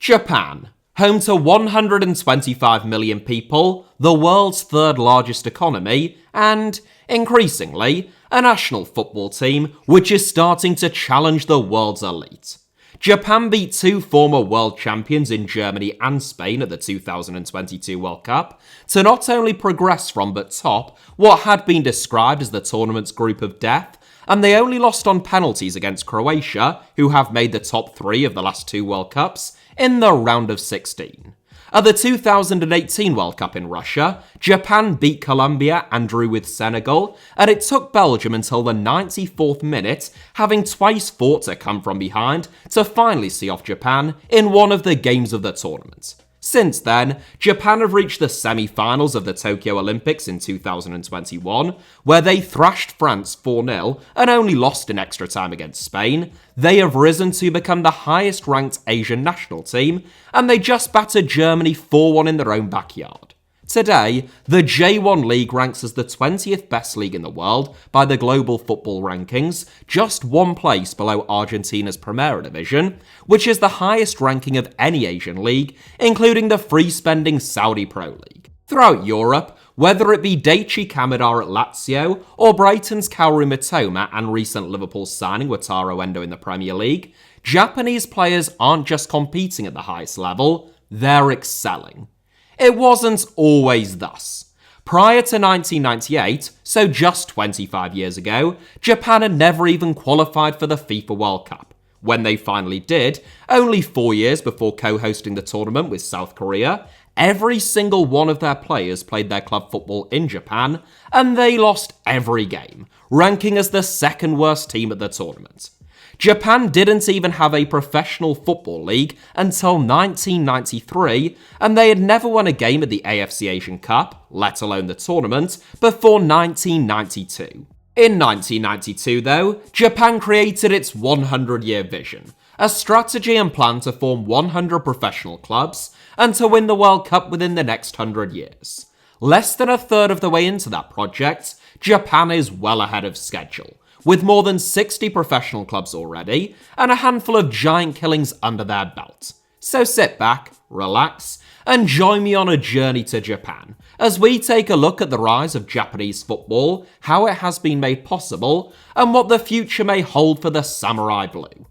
Japan, home to 125 million people, the world's third largest economy, and, increasingly, a national football team which is starting to challenge the world's elite. Japan beat two former world champions in Germany and Spain at the 2022 World Cup to not only progress from but top what had been described as the tournament's group of death, and they only lost on penalties against Croatia, who have made the top three of the last two World Cups, in the round of 16. At the 2018 World Cup in Russia, Japan beat Colombia and drew with Senegal, and it took Belgium until the 94th minute, having twice fought to come from behind, to finally see off Japan in one of the games of the tournament. Since then, Japan have reached the semi-finals of the Tokyo Olympics in 2021, where they thrashed France 4-0 and only lost in extra time against Spain. They have risen to become the highest-ranked Asian national team, and they just battered Germany 4-1 in their own backyard. Today, the J.League ranks as the 20th best league in the world by the global football rankings, just one place below Argentina's Primera Division, which is the highest ranking of any Asian league, including the free-spending Saudi Pro League. Throughout Europe, whether it be Daichi Kamada at Lazio, or Brighton's Kaoru Mitoma and recent Liverpool signing Wataru Endo in the Premier League, Japanese players aren't just competing at the highest level, they're excelling. It wasn't always thus. Prior to 1998, so just 25 years ago, Japan had never even qualified for the FIFA World Cup. When they finally did, only 4 years before co-hosting the tournament with South Korea, every single one of their players played their club football in Japan, and they lost every game, ranking as the second worst team at the tournament. Japan didn't even have a professional football league until 1993, and they had never won a game at the AFC Asian Cup, let alone the tournament, before 1992. In 1992, though, Japan created its 100-year vision, a strategy and plan to form 100 professional clubs and to win the World Cup within the next 100 years. Less than a third of the way into that project, Japan is well ahead of schedule, with more than 60 professional clubs already, and a handful of giant killings under their belt. So sit back, relax, and join me on a journey to Japan, as we take a look at the rise of Japanese football, how it has been made possible, and what the future may hold for the Samurai Blue.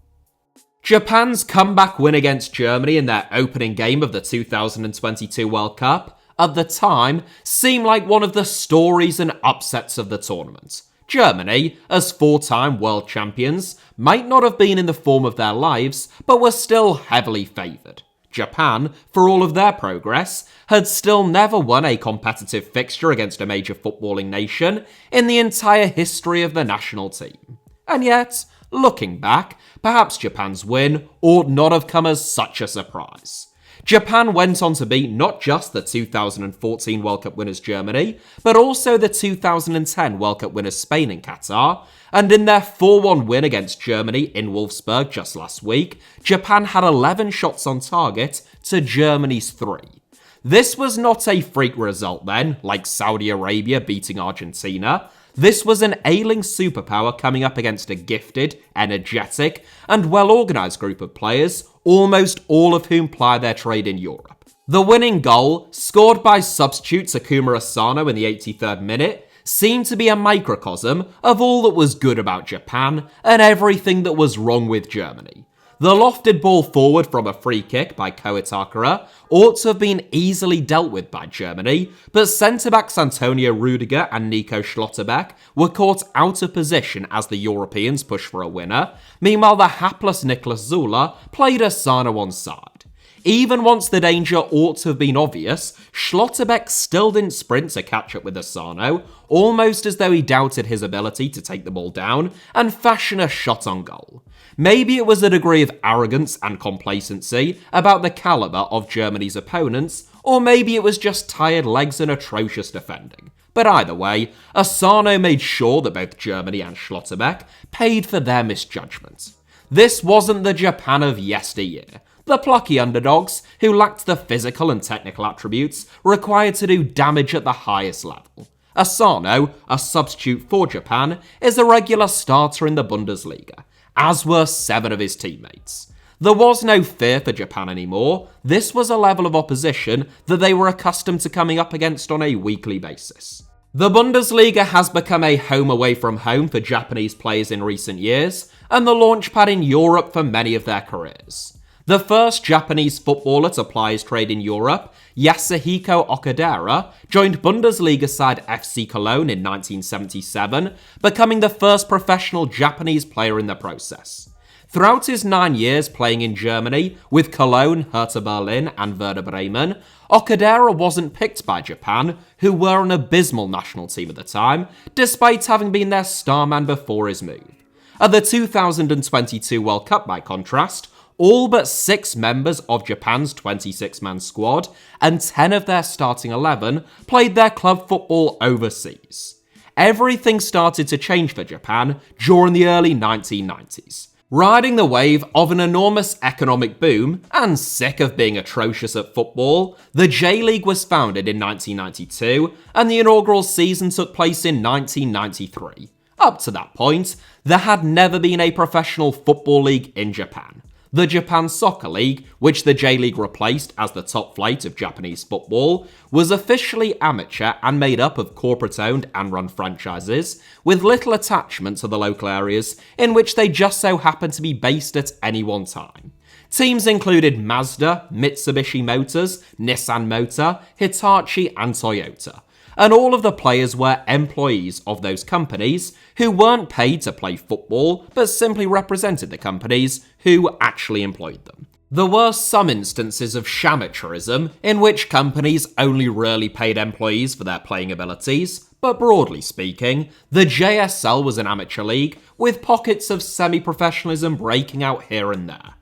Japan's comeback win against Germany in their opening game of the 2022 World Cup, at the time, seemed like one of the stories and upsets of the tournament. Germany, as four-time world champions, might not have been in the form of their lives, but were still heavily favoured. Japan, for all of their progress, had still never won a competitive fixture against a major footballing nation in the entire history of the national team. And yet, looking back, perhaps Japan's win ought not have come as such a surprise. Japan went on to beat not just the 2014 World Cup winners Germany, but also the 2010 World Cup winners Spain and Qatar, and in their 4-1 win against Germany in Wolfsburg just last week, Japan had 11 shots on target to Germany's 3. This was not a freak result then, like Saudi Arabia beating Argentina. This was an ailing superpower coming up against a gifted, energetic, and well-organised group of players, almost all of whom ply their trade in Europe. The winning goal, scored by substitute Takuma Asano in the 83rd minute, seemed to be a microcosm of all that was good about Japan and everything that was wrong with Germany. The lofted ball forward from a free kick by Ko Itakura ought to have been easily dealt with by Germany, but centre-backs Antonio Rudiger and Nico Schlotterbeck were caught out of position as the Europeans pushed for a winner. Meanwhile, the hapless Niklas Zula played Asano onside. Even once the danger ought to have been obvious, Schlotterbeck still didn't sprint to catch up with Asano, almost as though he doubted his ability to take the ball down and fashion a shot on goal. Maybe it was a degree of arrogance and complacency about the calibre of Germany's opponents, or maybe it was just tired legs and atrocious defending. But either way, Asano made sure that both Germany and Schlotterbeck paid for their misjudgment. This wasn't the Japan of yesteryear. The plucky underdogs, who lacked the physical and technical attributes required to do damage at the highest level. Asano, a substitute for Japan, is a regular starter in the Bundesliga, as were 7 of his teammates. There was no fear for Japan anymore. This was a level of opposition that they were accustomed to coming up against on a weekly basis. The Bundesliga has become a home away from home for Japanese players in recent years, and the launchpad in Europe for many of their careers. The first Japanese footballer to ply his trade in Europe, Yasuhiko Okadera, joined Bundesliga side FC Cologne in 1977, becoming the first professional Japanese player in the process. Throughout his 9 years playing in Germany with Cologne, Hertha Berlin and Werder Bremen, Okadera wasn't picked by Japan, who were an abysmal national team at the time, despite having been their star man before his move. At the 2022 World Cup, by contrast, all but 6 members of Japan's 26-man squad and 10 of their starting 11 played their club football overseas. Everything started to change for Japan during the early 1990s. Riding the wave of an enormous economic boom and sick of being atrocious at football, the J.League was founded in 1992 and the inaugural season took place in 1993. Up to that point, there had never been a professional football league in Japan. The Japan Soccer League, which the J.League replaced as the top flight of Japanese football, was officially amateur and made up of corporate-owned and run franchises, with little attachment to the local areas in which they just so happened to be based at any one time. Teams included Mazda, Mitsubishi Motors, Nissan Motor, Hitachi and Toyota. And all of the players were employees of those companies who weren't paid to play football, but simply represented the companies who actually employed them. There were some instances of shamateurism in which companies only rarely paid employees for their playing abilities, but broadly speaking, the JSL was an amateur league with pockets of semi-professionalism breaking out here and there.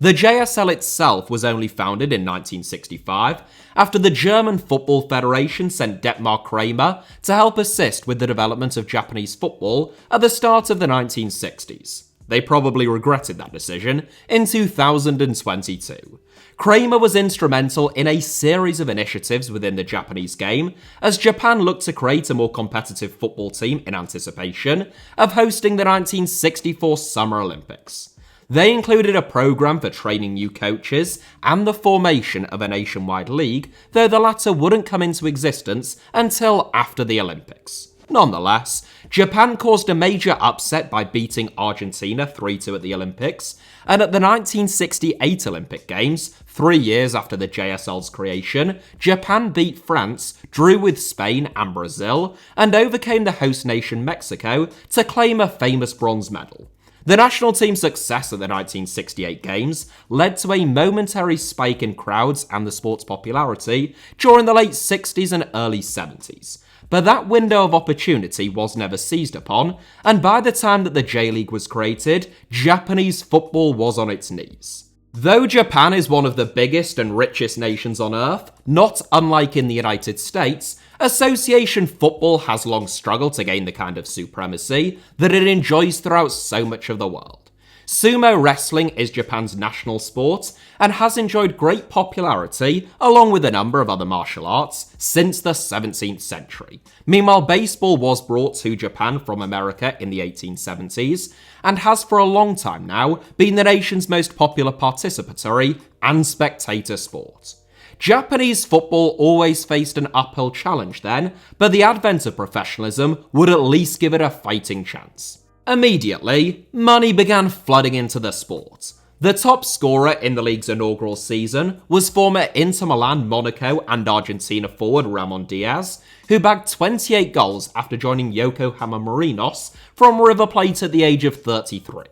The JSL itself was only founded in 1965 after the German Football Federation sent Detmar Kramer to help assist with the development of Japanese football at the start of the 1960s. They probably regretted that decision in 2022. Kramer was instrumental in a series of initiatives within the Japanese game as Japan looked to create a more competitive football team in anticipation of hosting the 1964 Summer Olympics. They included a program for training new coaches and the formation of a nationwide league, though the latter wouldn't come into existence until after the Olympics. Nonetheless, Japan caused a major upset by beating Argentina 3-2 at the Olympics, and at the 1968 Olympic Games, 3 years after the JSL's creation, Japan beat France, drew with Spain and Brazil, and overcame the host nation Mexico to claim a famous bronze medal. The national team's success at the 1968 Games led to a momentary spike in crowds and the sport's popularity during the late 60s and early 70s. But that window of opportunity was never seized upon, and by the time that the J.League was created, Japanese football was on its knees. Though Japan is one of the biggest and richest nations on Earth, not unlike in the United States, association football has long struggled to gain the kind of supremacy that it enjoys throughout so much of the world. Sumo wrestling is Japan's national sport and has enjoyed great popularity along with a number of other martial arts since the 17th century. Meanwhile, baseball was brought to Japan from America in the 1870s and has for a long time now been the nation's most popular participatory and spectator sport. Japanese football always faced an uphill challenge then, but the advent of professionalism would at least give it a fighting chance. Immediately, money began flooding into the sport. The top scorer in the league's inaugural season was former Inter Milan, Monaco and Argentina forward Ramon Diaz, who bagged 28 goals after joining Yokohama Marinos from River Plate at the age of 33.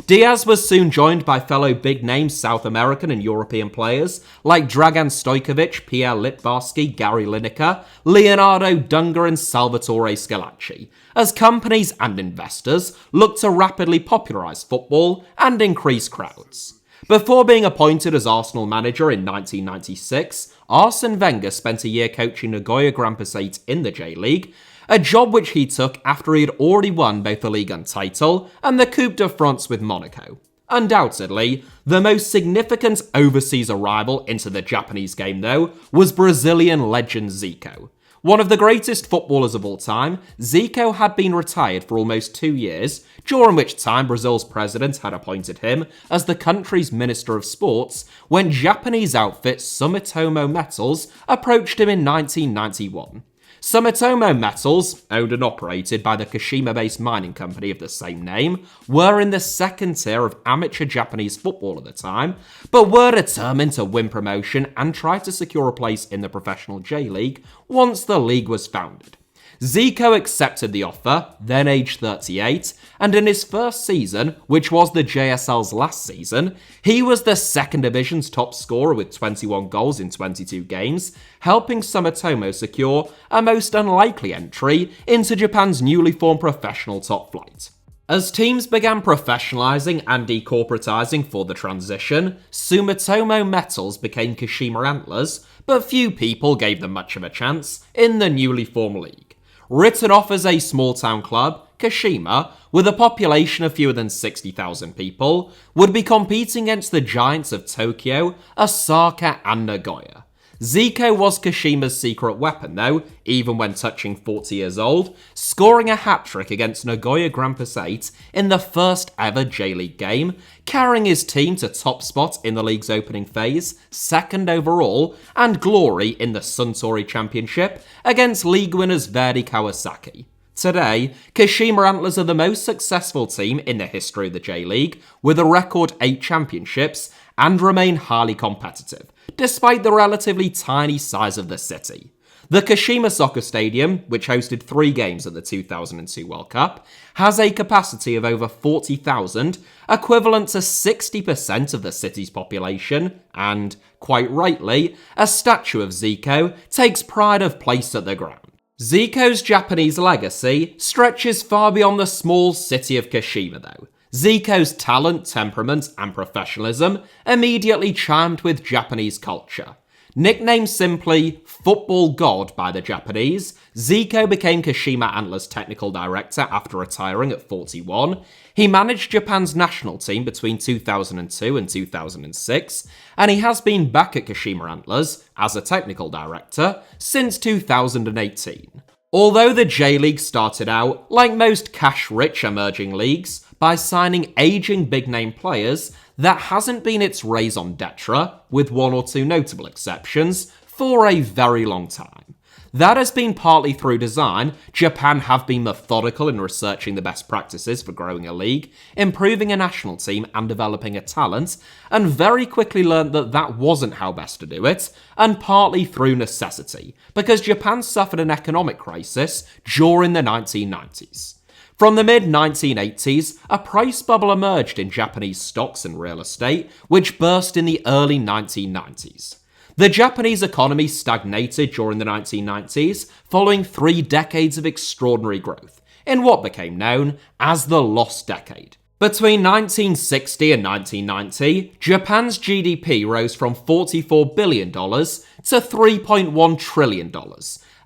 Diaz was soon joined by fellow big-name South American and European players like Dragan Stojkovic, Pierre Litbarski, Gary Lineker, Leonardo Dunga and Salvatore Schillaci, as companies and investors looked to rapidly popularise football and increase crowds. Before being appointed as Arsenal manager in 1996, Arsene Wenger spent a year coaching Nagoya Grampus 8 in the J.League, a job which he took after he had already won both the Ligue 1 title and the Coupe de France with Monaco. Undoubtedly, the most significant overseas arrival into the Japanese game, though, was Brazilian legend Zico. One of the greatest footballers of all time, Zico had been retired for almost 2 years, during which time Brazil's president had appointed him as the country's Minister of Sports, when Japanese outfit Sumitomo Metals approached him in 1991. Sumitomo Metals, owned and operated by the Kashima-based mining company of the same name, were in the second tier of amateur Japanese football at the time, but were determined to win promotion and try to secure a place in the professional J.League once the league was founded. Zico accepted the offer, then aged 38, and in his first season, which was the JSL's last season, he was the second division's top scorer with 21 goals in 22 games, helping Sumitomo secure a most unlikely entry into Japan's newly formed professional top flight. As teams began professionalizing and decorporatizing for the transition, Sumitomo Metals became Kashima Antlers, but few people gave them much of a chance in the newly formed league. Written off as a small-town club, Kashima, with a population of fewer than 60,000 people, would be competing against the giants of Tokyo, Osaka, and Nagoya. Zico was Kashima's secret weapon though, even when touching 40 years old, scoring a hat-trick against Nagoya Grampus 8 in the first ever J.League game, carrying his team to top spot in the league's opening phase, second overall, and glory in the Suntory Championship against league winners Verdy Kawasaki. Today, Kashima Antlers are the most successful team in the history of the J.League, with a record 8 championships, and remain highly competitive, despite the relatively tiny size of the city. The Kashima Soccer Stadium, which hosted 3 games at the 2002 World Cup, has a capacity of over 40,000, equivalent to 60% of the city's population, and, quite rightly, a statue of Zico takes pride of place at the ground. Zico's Japanese legacy stretches far beyond the small city of Kashima though. Zico's talent, temperament, and professionalism immediately chimed with Japanese culture. Nicknamed simply Football God by the Japanese, Zico became Kashima Antlers' technical director after retiring at 41. He managed Japan's national team between 2002 and 2006, and he has been back at Kashima Antlers as a technical director since 2018. Although the J.League started out, like most cash-rich emerging leagues, by signing aging big-name players, that hasn't been its raison d'etre, with 1 or 2 notable exceptions, for a very long time. That has been partly through design. Japan have been methodical in researching the best practices for growing a league, improving a national team and developing a talent, and very quickly learned that that wasn't how best to do it, and partly through necessity, because Japan suffered an economic crisis during the 1990s. From the mid-1980s, a price bubble emerged in Japanese stocks and real estate, which burst in the early 1990s. The Japanese economy stagnated during the 1990s, following 3 decades of extraordinary growth, in what became known as the Lost Decade. Between 1960 and 1990, Japan's GDP rose from $44 billion to $3.1 trillion,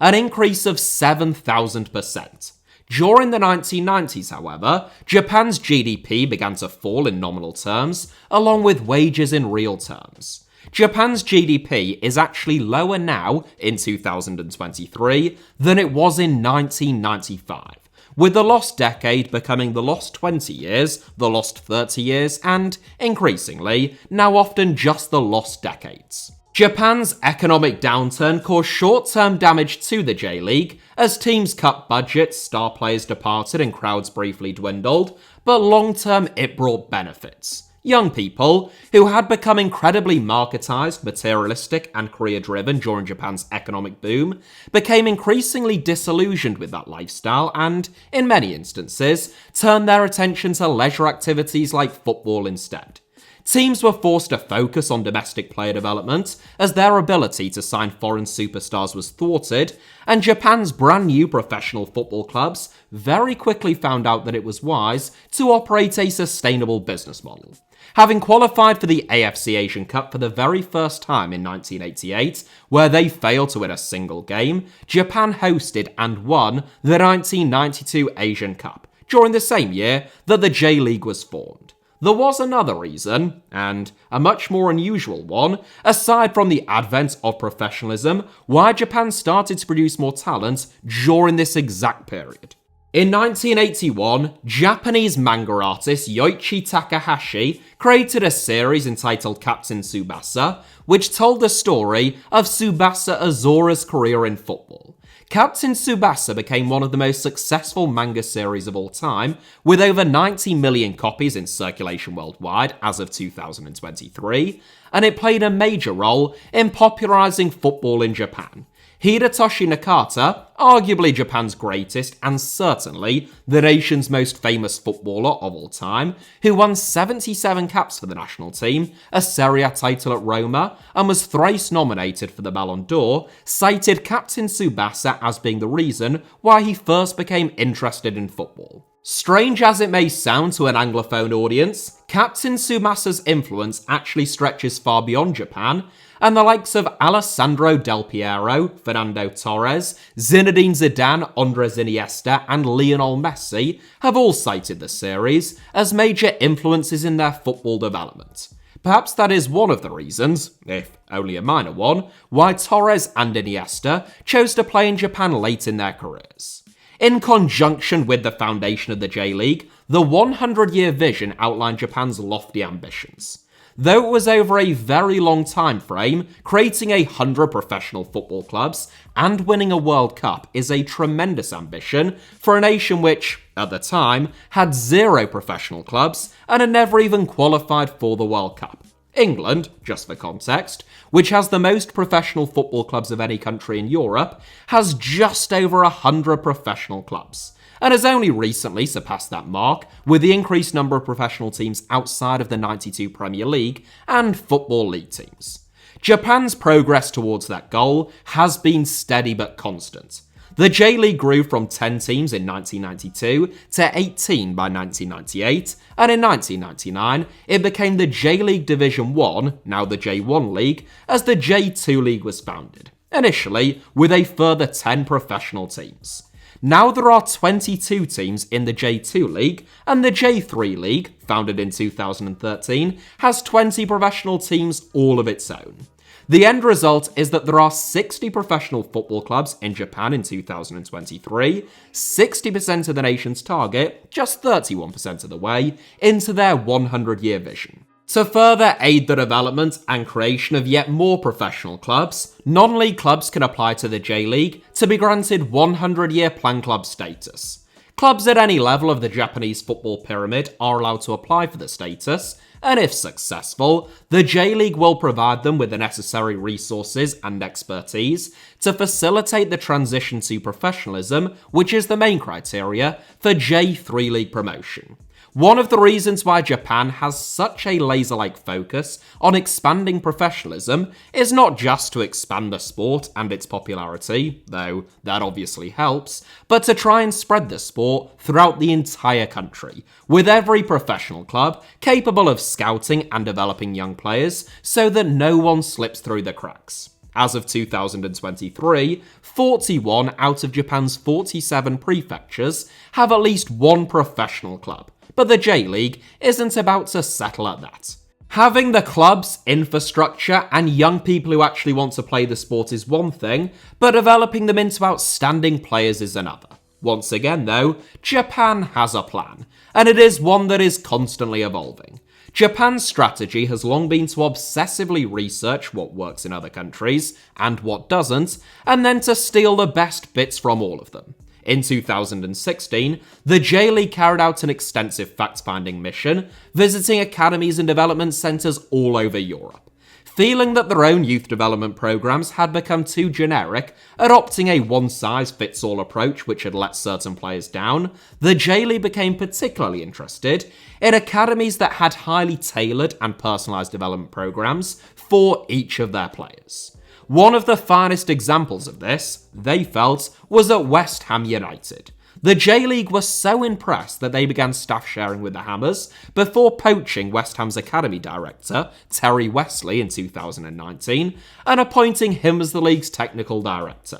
an increase of 7,000%. During the 1990s, however, Japan's GDP began to fall in nominal terms, along with wages in real terms. Japan's GDP is actually lower now, in 2023, than it was in 1995, with the lost decade becoming the lost 20 years, the lost 30 years, and, increasingly, now often just the lost decades. Japan's economic downturn caused short-term damage to the J.League, as teams cut budgets, star players departed, and crowds briefly dwindled, but long-term it brought benefits. Young people, who had become incredibly marketized, materialistic, and career-driven during Japan's economic boom, became increasingly disillusioned with that lifestyle and, in many instances, turned their attention to leisure activities like football instead. Teams were forced to focus on domestic player development as their ability to sign foreign superstars was thwarted, and Japan's brand new professional football clubs very quickly found out that it was wise to operate a sustainable business model. Having qualified for the AFC Asian Cup for the very first time in 1988, where they failed to win a single game, Japan hosted and won the 1992 Asian Cup, during the same year that the J.League was formed. There was another reason, and a much more unusual one, aside from the advent of professionalism, why Japan started to produce more talent during this exact period. In 1981, Japanese manga artist Yoichi Takahashi created a series entitled Captain Tsubasa, which told the story of Tsubasa Azura's career in football. Captain Tsubasa became one of the most successful manga series of all time, with over 90 million copies in circulation worldwide as of 2023, and it played a major role in popularizing football in Japan. Hidetoshi Nakata, arguably Japan's greatest and certainly the nation's most famous footballer of all time, who won 77 caps for the national team, a Serie A title at Roma, and was thrice nominated for the Ballon d'Or, cited Captain Tsubasa as being the reason why he first became interested in football. Strange as it may sound to an Anglophone audience, Captain Tsubasa's influence actually stretches far beyond Japan, and the likes of Alessandro Del Piero, Fernando Torres, Zinedine Zidane, Andres Iniesta, and Lionel Messi have all cited the series as major influences in their football development. Perhaps that is one of the reasons, if only a minor one, why Torres and Iniesta chose to play in Japan late in their careers. In conjunction with the foundation of the J.League, the 100-year vision outlined Japan's lofty ambitions. Though it was over a very long time frame, creating 100 professional football clubs and winning a World Cup is a tremendous ambition for a nation which, at the time, had 0 professional clubs and had never even qualified for the World Cup. England, just for context, which has the most professional football clubs of any country in Europe, has just over 100 professional clubs, and has only recently surpassed that mark with the increased number of professional teams outside of the 92 Premier League and Football League teams. Japan's progress towards that goal has been steady but constant. The J.League grew from 10 teams in 1992 to 18 by 1998, and in 1999 it became the J.League Division 1, now the J1 League, as the J2 League was founded, initially with a further 10 professional teams. Now there are 22 teams in the J2 League, and the J3 League, founded in 2013, has 20 professional teams all of its own. The end result is that there are 60 professional football clubs in Japan in 2023, 60% of the nation's target, just 31% of the way, into their 100-year vision. To further aid the development and creation of yet more professional clubs, non-league clubs can apply to the J.League to be granted 100-year plan club status. Clubs at any level of the Japanese football pyramid are allowed to apply for the status, and if successful, the J.League will provide them with the necessary resources and expertise to facilitate the transition to professionalism, which is the main criteria for J3 League promotion. One of the reasons why Japan has such a laser-like focus on expanding professionalism is not just to expand the sport and its popularity, though that obviously helps, but to try and spread the sport throughout the entire country, with every professional club capable of scouting and developing young players so that no one slips through the cracks. As of 2023, 41 out of Japan's 47 prefectures have at least one professional club. But the J.League isn't about to settle at that. Having the clubs, infrastructure, and young people who actually want to play the sport is one thing, but developing them into outstanding players is another. Once again, though, Japan has a plan, and it is one that is constantly evolving. Japan's strategy has long been to obsessively research what works in other countries and what doesn't, and then to steal the best bits from all of them. In 2016, the J.League carried out an extensive fact-finding mission, visiting academies and development centres all over Europe. Feeling that their own youth development programs had become too generic, adopting a one-size-fits-all approach which had let certain players down, the J.League became particularly interested in academies that had highly tailored and personalised development programs for each of their players. One of the finest examples of this, they felt, was at West Ham United. The J.League was so impressed that they began staff sharing with the Hammers before poaching West Ham's academy director, Terry Wesley, in 2019, and appointing him as the league's technical director.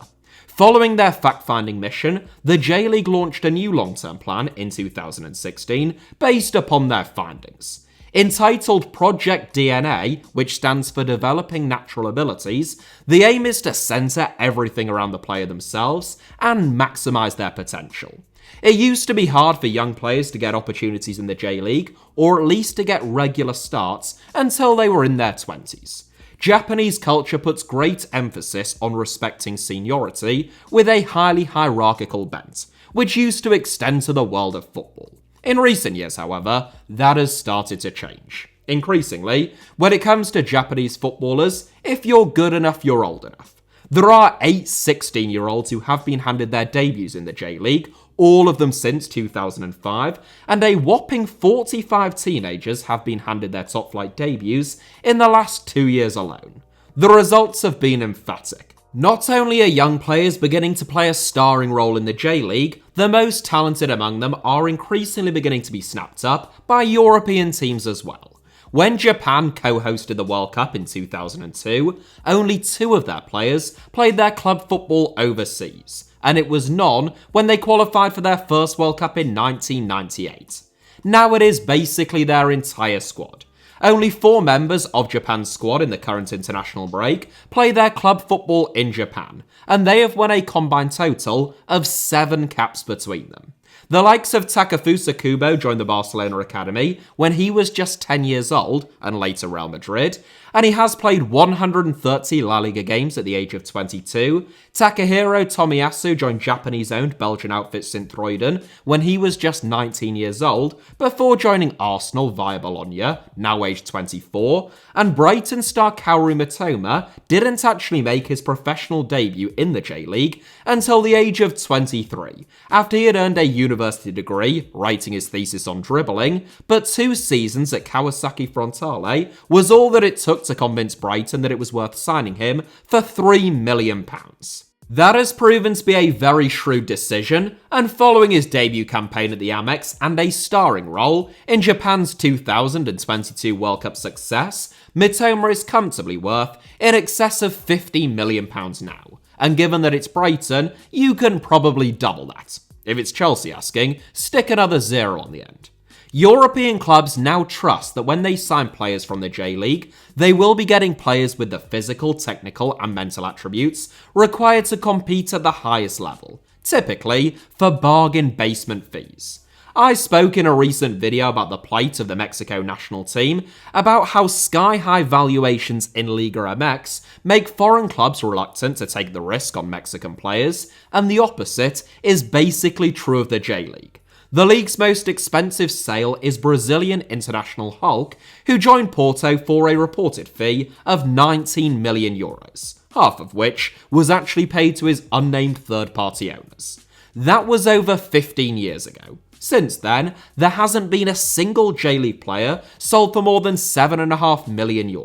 Following their fact-finding mission, the J.League launched a new long-term plan in 2016 based upon their findings. Entitled Project DNA, which stands for Developing Natural Abilities, the aim is to centre everything around the player themselves and maximise their potential. It used to be hard for young players to get opportunities in the J.League, or at least to get regular starts until they were in their 20s. Japanese culture puts great emphasis on respecting seniority with a highly hierarchical bent, which used to extend to the world of football. In recent years, however, that has started to change. Increasingly, when it comes to Japanese footballers, if you're good enough, you're old enough. There are 8 16-year-olds who have been handed their debuts in the J.League, all of them since 2005, and a whopping 45 teenagers have been handed their top-flight debuts in the last 2 years alone. The results have been emphatic. Not only are young players beginning to play a starring role in the J.League, the most talented among them are increasingly beginning to be snapped up by European teams as well. When Japan co-hosted the World Cup in 2002, only 2 of their players played their club football overseas, and it was none when they qualified for their first World Cup in 1998. Now it is basically their entire squad. Only 4 members of Japan's squad in the current international break play their club football in Japan, and they have won a combined total of 7 caps between them. The likes of Takefusa Kubo joined the Barcelona academy when he was just 10 years old, and later Real Madrid, and he has played 130 La Liga games at the age of 22. Takahiro Tomiyasu joined Japanese-owned Belgian outfit Sint-Truiden when he was just 19 years old, before joining Arsenal via Bologna, now aged 24, and Brighton star Kaoru Mitoma didn't actually make his professional debut in the J.League until the age of 23, after he had earned a university degree, writing his thesis on dribbling, but 2 seasons at Kawasaki Frontale was all that it took to convince Brighton that it was worth signing him for £3 million. That has proven to be a very shrewd decision, and following his debut campaign at the Amex and a starring role in Japan's 2022 World Cup success, Mitoma is comfortably worth in excess of £50 million now, and given that it's Brighton, you can probably double that. If it's Chelsea asking, stick another 0 on the end. European clubs now trust that when they sign players from the J.League, they will be getting players with the physical, technical, and mental attributes required to compete at the highest level, typically for bargain basement fees. I spoke in a recent video about the plight of the Mexico national team, about how sky-high valuations in Liga MX make foreign clubs reluctant to take the risk on Mexican players, and the opposite is basically true of the J.League. The league's most expensive sale is Brazilian international Hulk, who joined Porto for a reported fee of €19 million, half of which was actually paid to his unnamed third-party owners. That was over 15 years ago. Since then, there hasn't been a single J.League player sold for more than €7.5 million,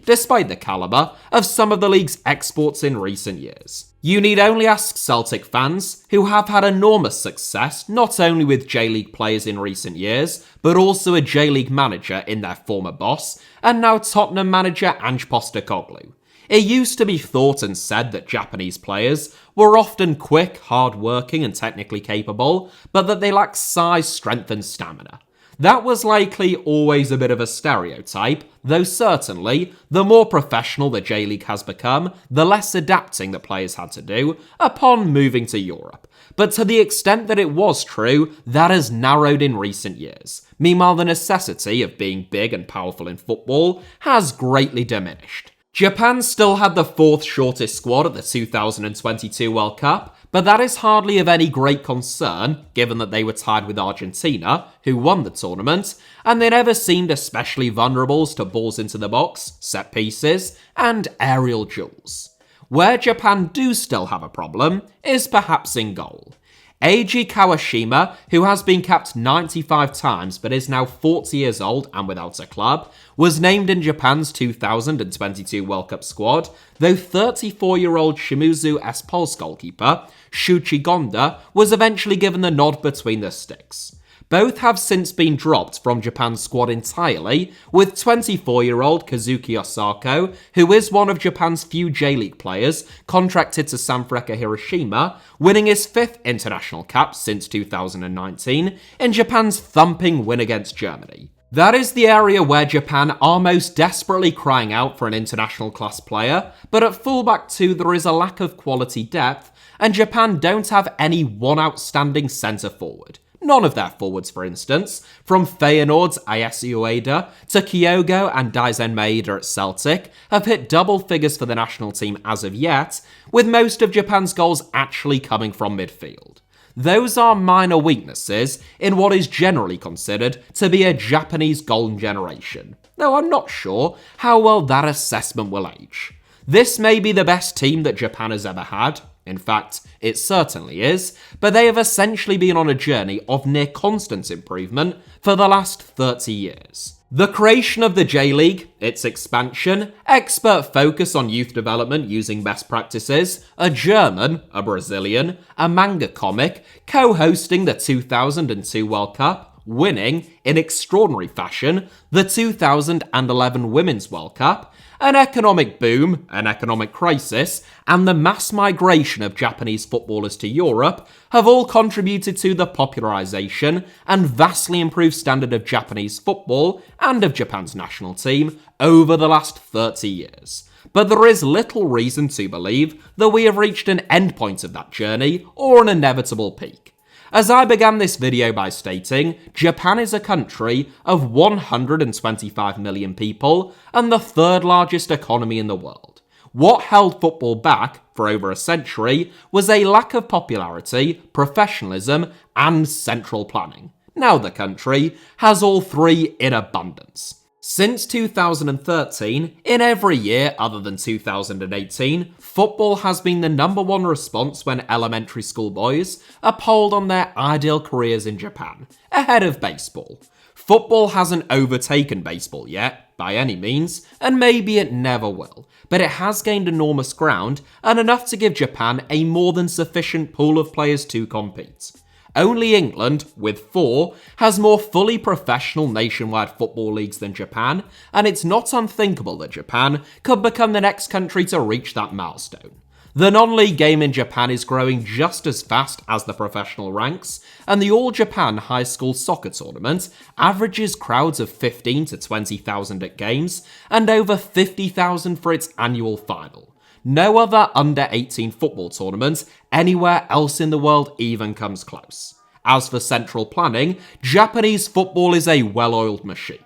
despite the calibre of some of the league's exports in recent years. You need only ask Celtic fans, who have had enormous success not only with J.League players in recent years, but also a J.League manager in their former boss, and now Tottenham manager Ange Postecoglou. It used to be thought and said that Japanese players were often quick, hard-working and technically capable, but that they lacked size, strength and stamina. That was likely always a bit of a stereotype, though certainly, the more professional the J.League has become, the less adapting that players had to do upon moving to Europe. But to the extent that it was true, that has narrowed in recent years. Meanwhile, the necessity of being big and powerful in football has greatly diminished. Japan still had the 4th shortest squad at the 2022 World Cup, but that is hardly of any great concern, given that they were tied with Argentina, who won the tournament, and they never seemed especially vulnerable to balls into the box, set pieces, and aerial duels. Where Japan do still have a problem is perhaps in goal. Eiji Kawashima, who has been capped 95 times but is now 40 years old and without a club, was named in Japan's 2022 World Cup squad, though 34-year-old Shimizu S. Pulse goalkeeper Shuichi Gonda was eventually given the nod between the sticks. Both have since been dropped from Japan's squad entirely, with 24-year-old Kazuki Osako, who is one of Japan's few J.League players contracted to Sanfrecce Hiroshima, winning his 5th international cap since 2019 in Japan's thumping win against Germany. That is the area where Japan are most desperately crying out for an international class player, but at fullback 2 there is a lack of quality depth, and Japan don't have any one outstanding centre forward. None of their forwards, for instance, from Feyenoord's Ayase Ueda to Kyogo and Daisen Maeda at Celtic, have hit double figures for the national team as of yet, with most of Japan's goals actually coming from midfield. Those are minor weaknesses in what is generally considered to be a Japanese golden generation, though I'm not sure how well that assessment will age. This may be the best team that Japan has ever had. In fact, it certainly is, but they have essentially been on a journey of near constant improvement for the last 30 years. The creation of the J.League, its expansion, expert focus on youth development using best practices, a German, a Brazilian, a manga comic, co-hosting the 2002 World Cup, winning, in extraordinary fashion, the 2011 Women's World Cup, an economic boom, an economic crisis, and the mass migration of Japanese footballers to Europe have all contributed to the popularization and vastly improved standard of Japanese football and of Japan's national team over the last 30 years. But there is little reason to believe that we have reached an endpoint of that journey or an inevitable peak. As I began this video by stating, Japan is a country of 125 million people and the third largest economy in the world. What held football back for over a century was a lack of popularity, professionalism, and central planning. Now the country has all three in abundance. Since 2013, in every year other than 2018, football has been the #1 response when elementary school boys are polled on their ideal careers in Japan, ahead of baseball. Football hasn't overtaken baseball yet, by any means, and maybe it never will, but it has gained enormous ground and enough to give Japan a more than sufficient pool of players to compete. Only England, with 4, has more fully professional nationwide football leagues than Japan, and it's not unthinkable that Japan could become the next country to reach that milestone. The non-league game in Japan is growing just as fast as the professional ranks, and the All-Japan High School Soccer Tournament averages crowds of 15 to 20,000 at games, and over 50,000 for its annual final. No other under-18 football tournament anywhere else in the world even comes close. As for central planning, Japanese football is a well-oiled machine.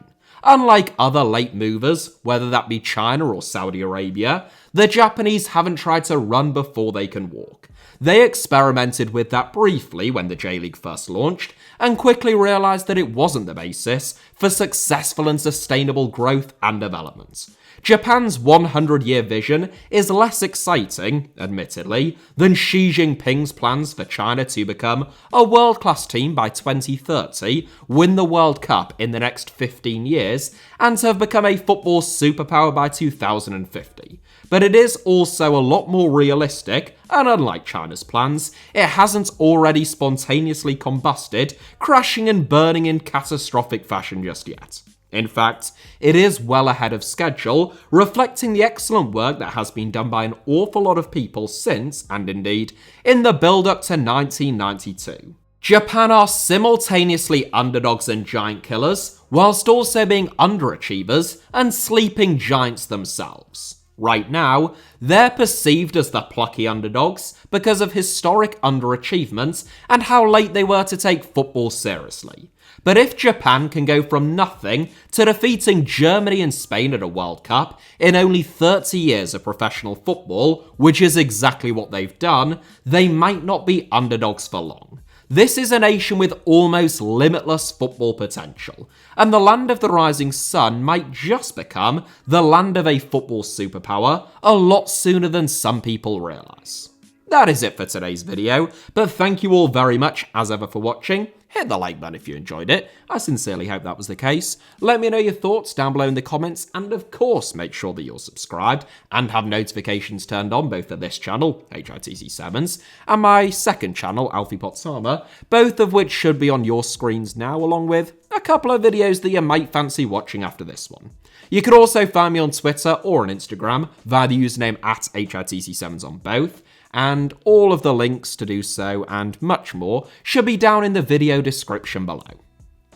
Unlike other late movers, whether that be China or Saudi Arabia, the Japanese haven't tried to run before they can walk. They experimented with that briefly when the J.League first launched, and quickly realised that it wasn't the basis for successful and sustainable growth and development. Japan's 100-year vision is less exciting, admittedly, than Xi Jinping's plans for China to become a world-class team by 2030, win the World Cup in the next 15 years, and to have become a football superpower by 2050. But it is also a lot more realistic, and unlike China's plans, it hasn't already spontaneously combusted, crashing and burning in catastrophic fashion just yet. In fact, it is well ahead of schedule, reflecting the excellent work that has been done by an awful lot of people since, and indeed, in the build-up to 1992. Japan are simultaneously underdogs and giant killers, whilst also being underachievers and sleeping giants themselves. Right now, they're perceived as the plucky underdogs because of historic underachievement and how late they were to take football seriously. But if Japan can go from nothing to defeating Germany and Spain at a World Cup in only 30 years of professional football, which is exactly what they've done, they might not be underdogs for long. This is a nation with almost limitless football potential, and the land of the rising sun might just become the land of a football superpower a lot sooner than some people realise. That is it for today's video, but thank you all very much as ever for watching. Hit the like button if you enjoyed it. I sincerely hope that was the case. Let me know your thoughts down below in the comments, and of course make sure that you're subscribed and have notifications turned on both at this channel, HITC Sevens, and my second channel, Alfie Potsama, both of which should be on your screens now, along with a couple of videos that you might fancy watching after this one. You can also find me on Twitter or on Instagram via the username @HITC Sevens on both. And all of the links to do so and much more should be down in the video description below.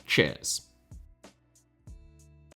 Cheers.